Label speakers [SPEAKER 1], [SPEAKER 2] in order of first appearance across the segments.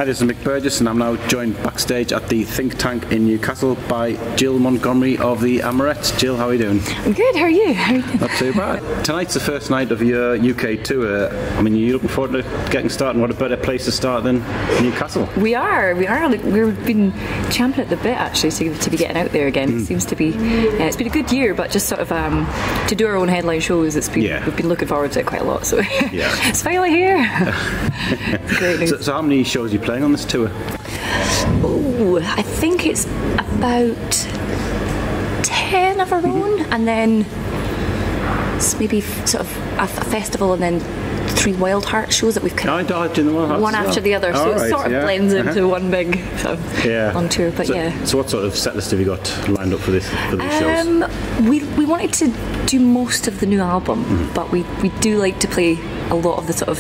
[SPEAKER 1] Hi, this is Mick Burgess, and I'm now joined backstage at the Think Tank in Newcastle by Gill Montgomery of the Amorettes. Jill, how are you doing?
[SPEAKER 2] I'm good, how are you?
[SPEAKER 1] Not too bad. Tonight's the first night of your UK tour. I mean, are you looking forward to getting started? What a better place to start than Newcastle?
[SPEAKER 2] We are. We've been champing at the bit, actually, to be getting out there again. It seems to be, it's been a good year, but just sort of to do our own headline shows, we've been looking forward to it quite a lot, so it's finally here. Great news.
[SPEAKER 1] So how many shows are you playing on this tour?
[SPEAKER 2] Oh, I think it's about 10 of our own, and then it's maybe sort of a festival, and then 3 Wild Heart shows that we've kind of one after the other, so it sort of blends into one big long tour. But
[SPEAKER 1] so what sort of set list have you got lined up for these shows?
[SPEAKER 2] We wanted to do most of the new album, but we do like to play a lot of the sort of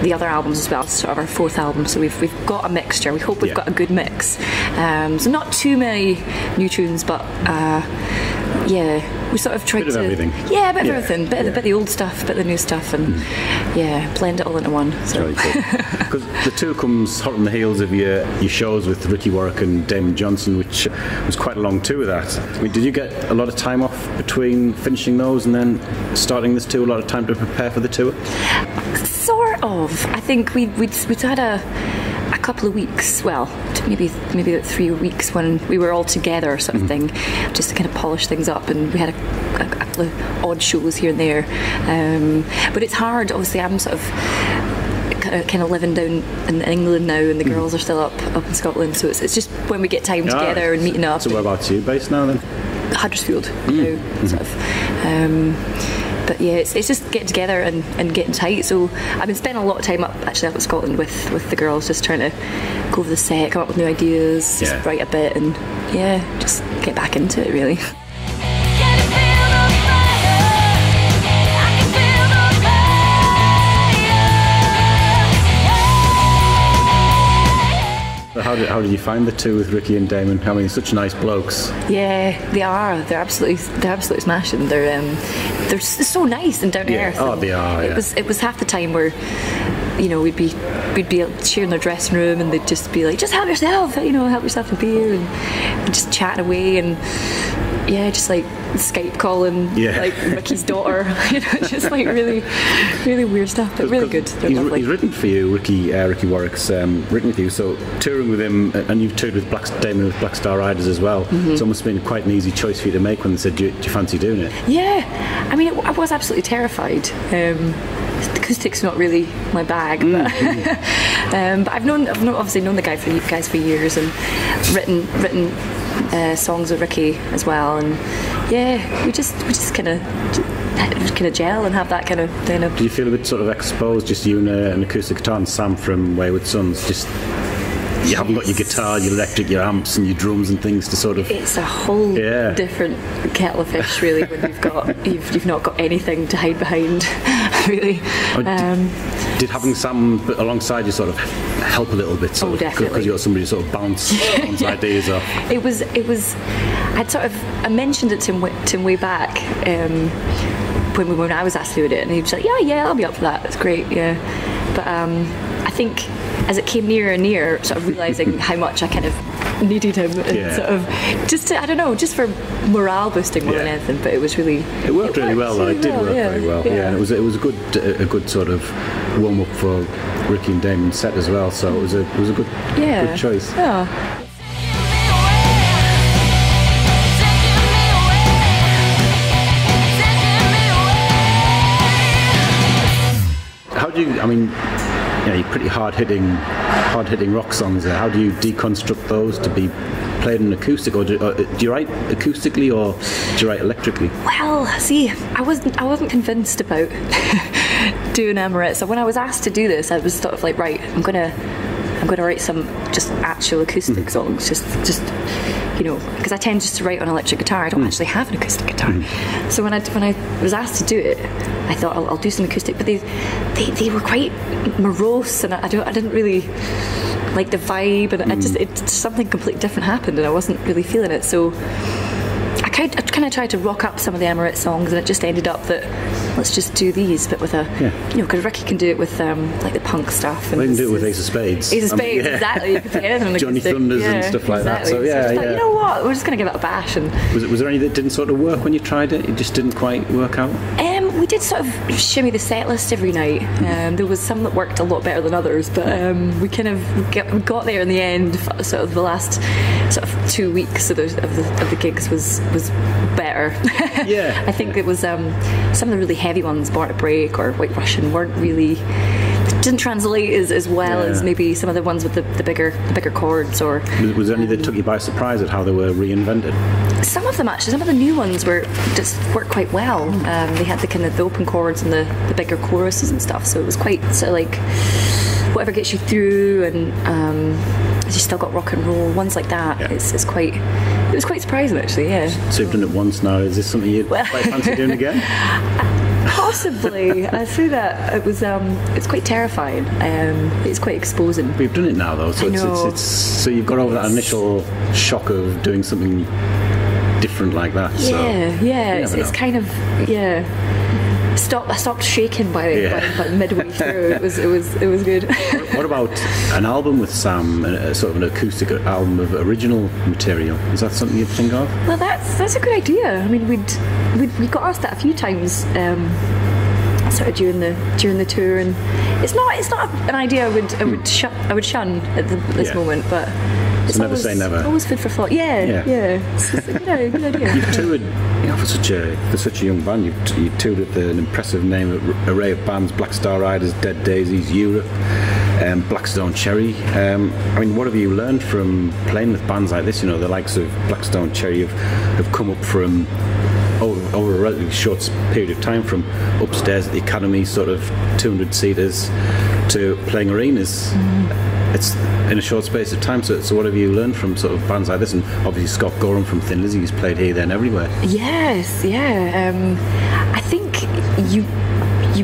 [SPEAKER 2] the other albums as well. It's sort of our 4th album, so we've got a mixture. We hope we've got a good mix. So not too many new tunes, but we sort of tried to
[SPEAKER 1] everything.
[SPEAKER 2] Yeah, a bit of everything, bit of the old stuff, bit of the new stuff, and blend it all into one. So.
[SPEAKER 1] Because the tour comes hot on the heels of your shows with Ricky Warwick and Damon Johnson, which was quite a long tour. That, I mean, did you get a lot of time off between finishing those and then starting this tour? A lot of time to prepare for the tour?
[SPEAKER 2] Sort of. I think we'd had a couple of weeks, well, maybe about 3 weeks when we were all together, sort of thing, just to kind of polish things up, and we had a couple of odd shows here and there. But it's hard. Obviously, I'm sort of kind of living down in England now, and the girls are still up in Scotland, so it's just when we get time together and meeting up.
[SPEAKER 1] So whereabouts are you based now then?
[SPEAKER 2] Huddersfield now, sort of. But yeah, it's just getting together and getting tight. So I've been spending a lot of time up in Scotland with the girls, just trying to go over the set, come up with new ideas, just write a bit, and just get back into it really.
[SPEAKER 1] How did you find the two with Ricky and Damon? I mean, such nice blokes.
[SPEAKER 2] Yeah, they are. They're absolutely smashing. They're so nice and down to earth.
[SPEAKER 1] Oh, they are.
[SPEAKER 2] It was half the time where, we'd be sharing their dressing room, and they'd just be like, just help yourself, help yourself a beer, and just chatting away, and just like Skype calling like Ricky's daughter, just like really, really weird stuff, but really good.
[SPEAKER 1] He's written for you, Ricky Warwick's written for you, so touring with him, and you've toured with Damon with Black Star Riders as well, it's almost been quite an easy choice for you to make when they said, do you fancy doing it?
[SPEAKER 2] Yeah, I mean, I was absolutely terrified. The acoustic's not really my bag, but I've obviously known the guys for years, and written songs with Ricky as well, and we just kind of gel and have that kind of.
[SPEAKER 1] Do you feel a bit sort of exposed, just you and an acoustic guitar, and Sam from Wayward Sons, just you haven't got your guitar, your electric, your amps and your drums and things to sort of...
[SPEAKER 2] It's a whole different kettle of fish really when you've not got anything to hide behind really.
[SPEAKER 1] Did having Sam alongside you sort of help a little bit?
[SPEAKER 2] Definitely.
[SPEAKER 1] Because you got somebody to sort of bounce ideas off.
[SPEAKER 2] It was I mentioned it to him way back when I was asked to do it, and he was like, yeah, I'll be up for that, it's great, but I think as it came nearer and nearer, sort of realising how much I kind of needed him, and sort of just for morale boosting more than anything. But it was really
[SPEAKER 1] it worked really well. It did work very well. Yeah, and it was a good sort of warm up for Ricky and Damon's set as well. So it was a good choice.
[SPEAKER 2] Yeah.
[SPEAKER 1] How do you? I mean, you're pretty hard-hitting rock songs there. How do you deconstruct those to be played in acoustic, or do you write acoustically, or do you write electrically?
[SPEAKER 2] Well, see, I wasn't convinced about doing Amorettes. So when I was asked to do this, I was sort of like, right, I'm gonna write some just actual acoustic songs, just because I tend just to write on electric guitar. I don't actually have an acoustic guitar. So when I was asked to do it, I thought I'll do some acoustic, but they were quite morose, and I didn't really like the vibe, and something completely different happened, and I wasn't really feeling it. So I kind kind of tried to rock up some of the Amorettes songs, and it just ended up that let's just do these, but with a, because Ricky can do it with like the punk stuff. And
[SPEAKER 1] they can do it with Ace of Spades.
[SPEAKER 2] Ace of Spades, exactly. You can play anything on
[SPEAKER 1] Johnny Thunders and stuff like that. So yeah,
[SPEAKER 2] so you know what? We're just going to give it a bash. And
[SPEAKER 1] was there any that didn't sort of work when you tried it? It just didn't quite work out.
[SPEAKER 2] We did sort of shimmy the set list every night. There was some that worked a lot better than others, but we kind of got there in the end. Sort of the last sort of 2 weeks of the gigs was better.
[SPEAKER 1] Yeah,
[SPEAKER 2] I think it was some of the really heavy ones, Born to Break or White Russian, weren't really, didn't translate as well as maybe some of the ones with the bigger chords. Or
[SPEAKER 1] was there any that took you by surprise at how they were reinvented?
[SPEAKER 2] Some of them actually. Some of the new ones just worked quite well. They had the kind of the open chords and the bigger choruses and stuff, so it was quite sort of like whatever gets you through, and you still got rock and roll ones like that. It was quite surprising actually. Yeah.
[SPEAKER 1] So you've done it once now. Is this something you'd quite fancy doing again?
[SPEAKER 2] Possibly. I say that it's quite terrifying. It's quite exposing.
[SPEAKER 1] But you've done it now though, so it's so you've got over that initial shock of doing something different like that.
[SPEAKER 2] It's kind of I stopped shaking by midway through. It was good.
[SPEAKER 1] What about an album with Sam, sort of an acoustic album of original material? Is that something you'd think of?
[SPEAKER 2] Well, that's a good idea. I mean, we got asked that a few times, sort of during the tour, and it's not an idea I would shun at this moment, but.
[SPEAKER 1] So never say never.
[SPEAKER 2] Always food for thought. Yeah. It's just, good idea.
[SPEAKER 1] You've toured, for such a young band. You toured with an impressive array of bands: Black Star Riders, Dead Daisies, Europe, Blackstone Cherry. I mean, what have you learned from playing with bands like this? You know, the likes of Blackstone Cherry have come up from over a relatively short period of time, from upstairs at the Academy, sort of 200 seaters, to playing arenas. It's in a short space of time. So what have you learned from sort of bands like this? And obviously Scott Gorham from Thin Lizzy has played here, there, and everywhere.
[SPEAKER 2] Yes, I think you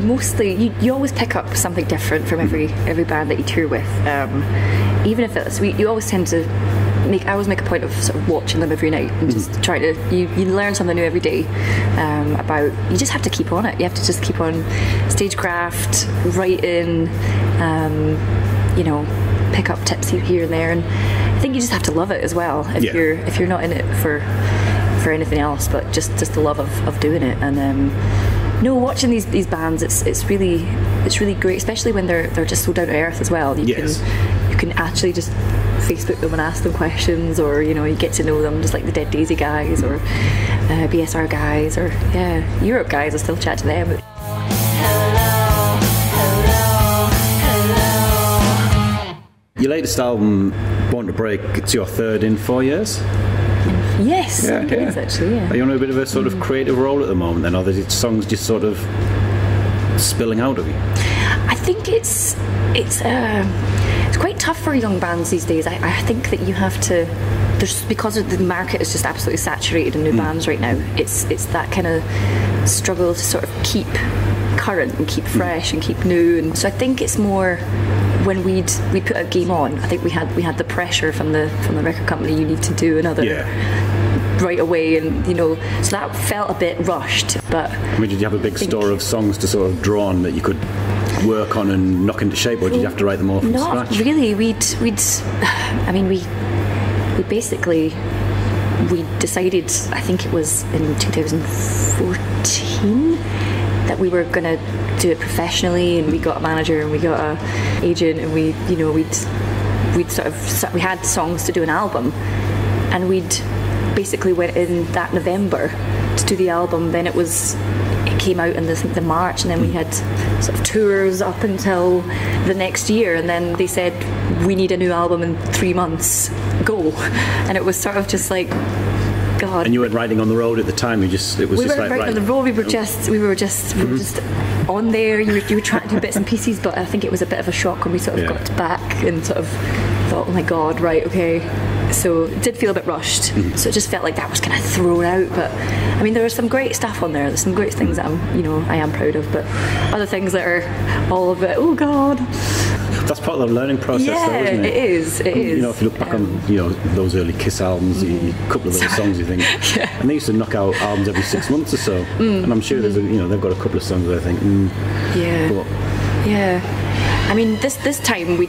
[SPEAKER 2] mostly you always pick up something different from every band that you tour with. Even if it's you always tend to I always make a point of sort of watching them every night and just try to you learn something new every day about. You just have to keep on it. You have to just keep on stagecraft, writing. Pick up tips here and there, and I think you just have to love it as well if you're not in it for anything else, but just the love of doing it. And watching these bands, it's really great, especially when they're just so down to earth as well. You can actually just Facebook them and ask them questions, or you get to know them, just like the Dead Daisy guys or BSR guys, or Europe guys. I still chat to them.
[SPEAKER 1] Your latest album, Born to Break, it's your third in 4 years?
[SPEAKER 2] Yes, it is actually,
[SPEAKER 1] Are you on a bit of a sort of creative role at the moment then, or are the songs just sort of spilling out of you?
[SPEAKER 2] I think it's quite tough for young bands these days. I think that you have to, because the market is just absolutely saturated in new bands right now, it's that kind of struggle to sort of keep current and keep fresh and keep new. And so I think it's more when we'd put a Game On, I think we had the pressure from the record company. You need to do another right away, and so that felt a bit rushed. But
[SPEAKER 1] I mean, did you have a big store of songs to sort of draw on that you could work on and knock into shape, or did you have to write them all from scratch?
[SPEAKER 2] Not really. We decided, I think it was in 2014, that we were going to do it professionally, and we got a manager and we got an agent, and we had songs to do an album, and we'd basically went in that November to do the album. Then it came out in the March, and then we had sort of tours up until the next year, and then they said we need a new album in 3 months, go. And it was sort of just like, God.
[SPEAKER 1] And you weren't riding on the road at the time. We weren't
[SPEAKER 2] riding on the road. We were just on there. You were trying to do bits and pieces, but I think it was a bit of a shock when we sort of got back and sort of thought, oh my God, right, okay. So it did feel a bit rushed. So it just felt like that was kind of thrown out. But I mean, there was some great stuff on there. There's some great things that I am proud of, but other things that are all a bit, oh God.
[SPEAKER 1] That's part of the learning process, though, isn't it?
[SPEAKER 2] It is. It is.
[SPEAKER 1] You know, if you look back on those early Kiss albums, a couple of those songs, you think, and they used to knock out albums every 6 months or so, and I'm sure there's they've got a couple of songs that I think,
[SPEAKER 2] yeah. I mean, this time we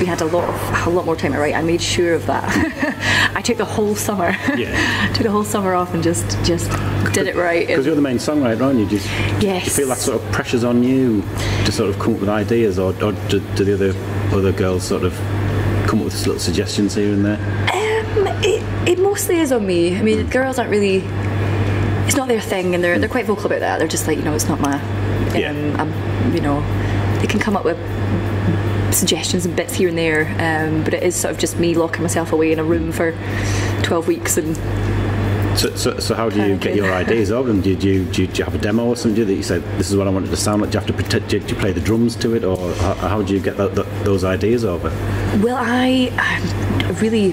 [SPEAKER 2] had a lot more time to write. I made sure of that. I took the whole summer. Yeah. Took the whole summer off and just did it right.
[SPEAKER 1] Because you're the main songwriter, aren't you?
[SPEAKER 2] Yes.
[SPEAKER 1] Do you feel that sort of pressure's on you to sort of come up with ideas, or do the other girls sort of come up with little suggestions here and there?
[SPEAKER 2] It mostly is on me. I mean, the girls aren't really. It's not their thing, and they're quite vocal about that. They're just like, it's not my. They can come up with suggestions and bits here and there, but it is sort of just me locking myself away in a room for 12 weeks and.
[SPEAKER 1] So how do you get your ideas over them? Do you have a demo or something that you said this is what I want it to sound like? Do you have to do you play the drums to it, or how do you get those ideas over?
[SPEAKER 2] Well, I'm really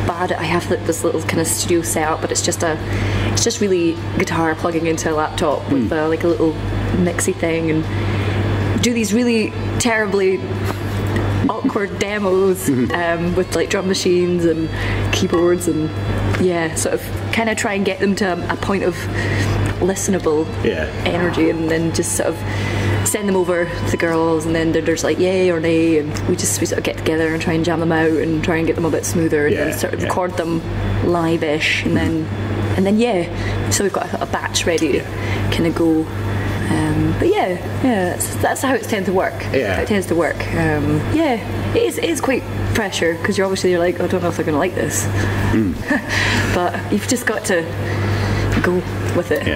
[SPEAKER 2] bad at. I have this little kind of studio setup, but it's just really guitar plugging into a laptop with like a little mixy thing, and do these really terribly awkward demos with like drum machines and keyboards and sort of kind of try and get them to a point of listenable energy, and then just sort of send them over to the girls, and then there's like yay or nay, and we sort of get together and try and jam them out and try and get them a bit smoother, and then sort of record them live-ish, and then so we've got a batch ready to kind of go. But that's how it tends to work. It tends to work. It is quite pressure, because you're like, I don't know if they're going to like this. But you've just got to go with it.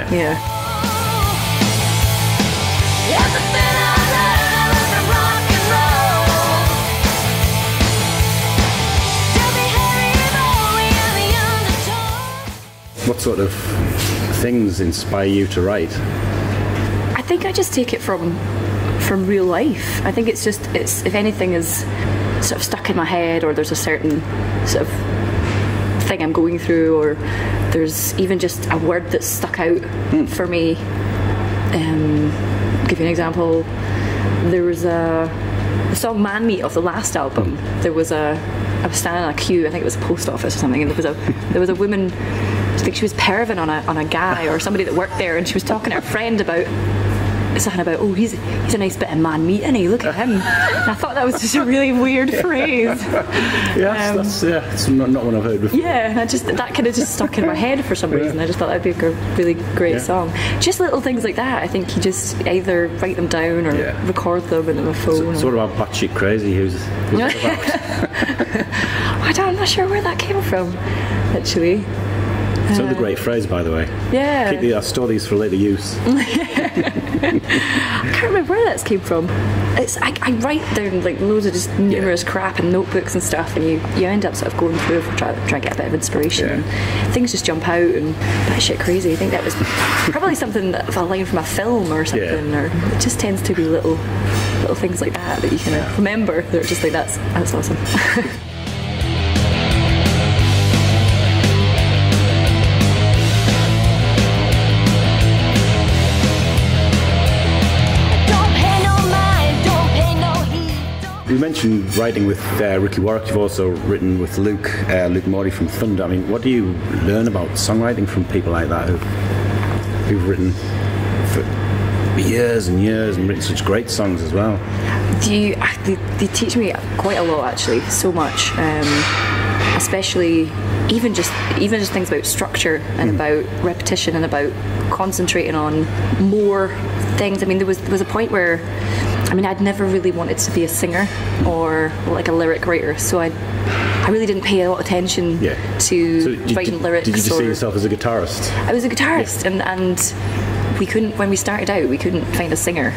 [SPEAKER 1] What sort of things inspire you to write?
[SPEAKER 2] I think I just take it from real life. I think it's if anything is sort of stuck in my head, or there's a certain sort of thing I'm going through, or there's even just a word that's stuck out for me. Give you an example. There was the song Man Meat of the last album. I was standing in a queue, I think it was a post office or something, and there was a woman, I think she was perving on a guy or somebody that worked there, and she was talking to her friend about something about, he's a nice bit of man meat, isn't he? Look at him. And I thought that was just a really weird phrase.
[SPEAKER 1] It's not one I've heard before.
[SPEAKER 2] Yeah, and that kind of just stuck in my head for some reason. I just thought that'd be a really great song. Just little things like that. I think you just either write them down or record them in a phone.
[SPEAKER 1] Sort of about batshit crazy. Who's that about?
[SPEAKER 2] I'm not sure where that came from, actually.
[SPEAKER 1] It's another great phrase, by the way.
[SPEAKER 2] Yeah.
[SPEAKER 1] I'll store these for later use.
[SPEAKER 2] I can't remember where that came from. I write down like loads of just numerous crap in notebooks and stuff, and you end up sort of going through for try to get a bit of inspiration, and things just jump out and batshit crazy. I think that was probably something of a line from a film or something, or it just tends to be little things like that you kind of remember. They're just like that's awesome.
[SPEAKER 1] You mentioned writing with Ricky Warwick. You've also written with Luke Morty from Thunder. I mean, what do you learn about songwriting from people like that who've written for years and years and written such great songs as well?
[SPEAKER 2] They teach me quite a lot, actually, so much. Especially even just things about structure and about repetition and about concentrating on more things. I mean, there was a point where I'd never really wanted to be a singer or like a lyric writer, so I really didn't pay a lot of attention to writing lyrics.
[SPEAKER 1] Did you just see yourself as a guitarist?
[SPEAKER 2] I was a guitarist, and we couldn't, when we started out, we couldn't find a singer.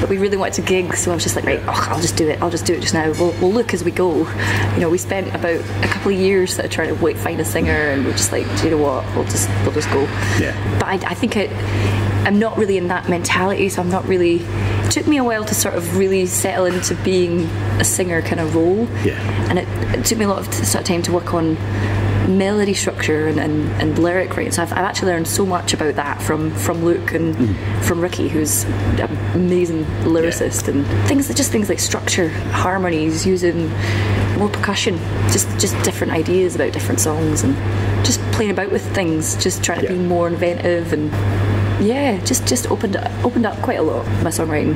[SPEAKER 2] But we really wanted to gig, so I was just like, right, I'll just do it just now. We'll look as we go. We spent about a couple of years sort of trying to find a singer, and we're just like, do you know what, we'll just go. Yeah. But I think I'm not really in that mentality, so I'm not really it took me a while to sort of really settle into being a singer kind of role.
[SPEAKER 1] Yeah.
[SPEAKER 2] And it took me a lot of sort of time to work on melody structure and lyric writing. So I've actually learned so much about that from Luke and from Ricky, who's an amazing lyricist, and things like structure, harmonies, using more percussion, just different ideas about different songs, and just playing about with things, just trying to be more inventive, and just opened up quite a lot my songwriting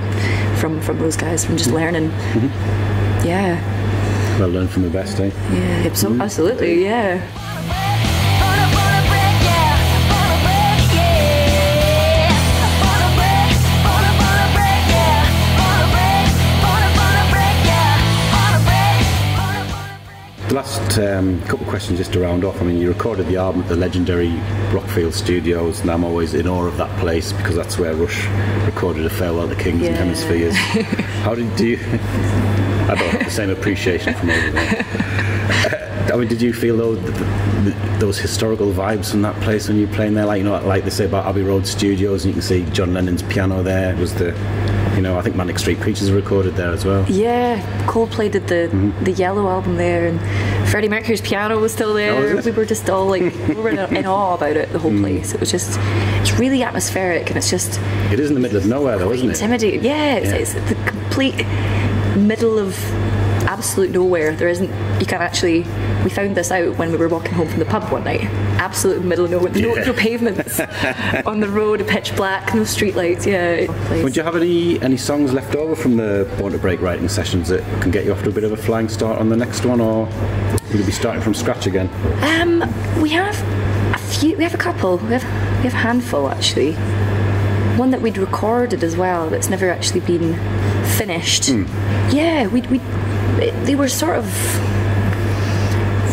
[SPEAKER 2] from those guys, from just learning.
[SPEAKER 1] Well, learn from the best, eh?
[SPEAKER 2] Yeah, absolutely, yeah.
[SPEAKER 1] The last couple of questions just to round off. I mean, you recorded the album at the legendary Rockfield Studios, and I'm always in awe of that place because that's where Rush recorded A Farewell to Kings and Hemispheres. How did you... I don't have the same appreciation from over there. I mean, did you feel those historical vibes from that place when you were playing there? Like they say about Abbey Road Studios, and you can see John Lennon's piano there. It was I think Manic Street Preachers were recorded there as well. Yeah,
[SPEAKER 2] Coldplay did the Yellow album there, and Freddie Mercury's piano was still there. We were just all we were in awe about it, the whole place. It's really atmospheric, and it's it
[SPEAKER 1] is in the middle of nowhere though, isn't it?
[SPEAKER 2] Intimidating. Yeah, it's the complete middle of absolute nowhere. There isn't, you can't actually, we found this out when we were walking home from the pub one night. Absolute middle of nowhere. No pavements on the road, pitch black, no street lights.
[SPEAKER 1] Would you have any songs left over from the Born to Break writing sessions that can get you off to a bit of a flying start on the next one, or will you be starting from scratch again?
[SPEAKER 2] We have a few, we have a couple, we have a handful actually. One that we'd recorded as well that's never actually been finished. Yeah, they were sort of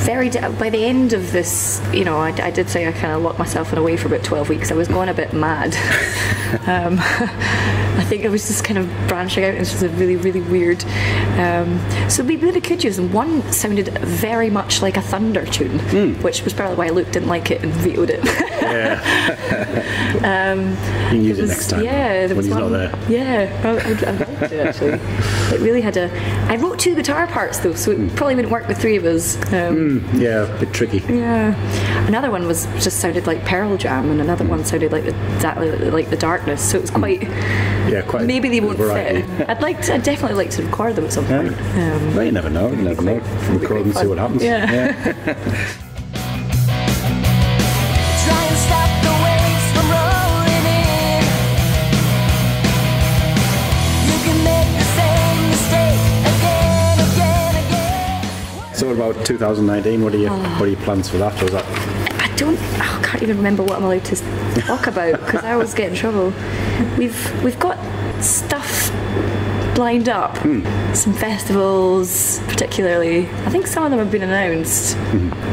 [SPEAKER 2] very by the end of this, I did say I kind of locked myself away for about 12 weeks. I was going a bit mad. I think I was just kind of branching out into a really, really weird. So we really could use them. One sounded very much like a Thunder tune, which was probably why Luke didn't like it and vetoed it.
[SPEAKER 1] You can use it next time.
[SPEAKER 2] Yeah,
[SPEAKER 1] when he's not there.
[SPEAKER 2] Yeah, I liked it actually. It really had I wrote 2 guitar parts though, so it probably wouldn't work with 3 of us.
[SPEAKER 1] Yeah, a bit tricky.
[SPEAKER 2] Yeah. Another one just sounded like Pearl Jam, and another one sounded exactly like The Darkness. So it was quite.
[SPEAKER 1] Quite.
[SPEAKER 2] Maybe they won't fit. I'd definitely like to record them at some point.
[SPEAKER 1] Well, you never know. Record and see what happens.
[SPEAKER 2] Yeah.
[SPEAKER 1] So what about 2019? What are your plans for that? Or is that?
[SPEAKER 2] I can't even remember what I'm allowed to talk about because I always get in trouble. We've got stuff lined up, some festivals particularly. I think some of them have been announced,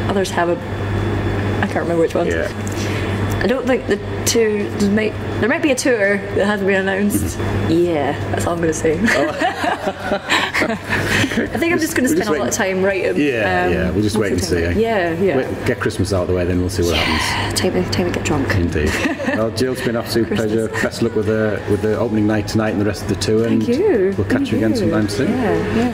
[SPEAKER 2] others haven't. I can't remember which ones. I don't think the tour, there might be a tour that hasn't been announced. Yeah, that's all I'm going to say. I think I'm just going to spend a lot of time writing.
[SPEAKER 1] We'll just wait and see. Get Christmas out of the way, then we'll see what happens.
[SPEAKER 2] Time to get drunk.
[SPEAKER 1] Indeed. Well, Jill, it's been an absolute pleasure. Best of luck with the opening night tonight and the rest of the tour.
[SPEAKER 2] Thank you.
[SPEAKER 1] We'll catch you again sometime soon.
[SPEAKER 2] Yeah.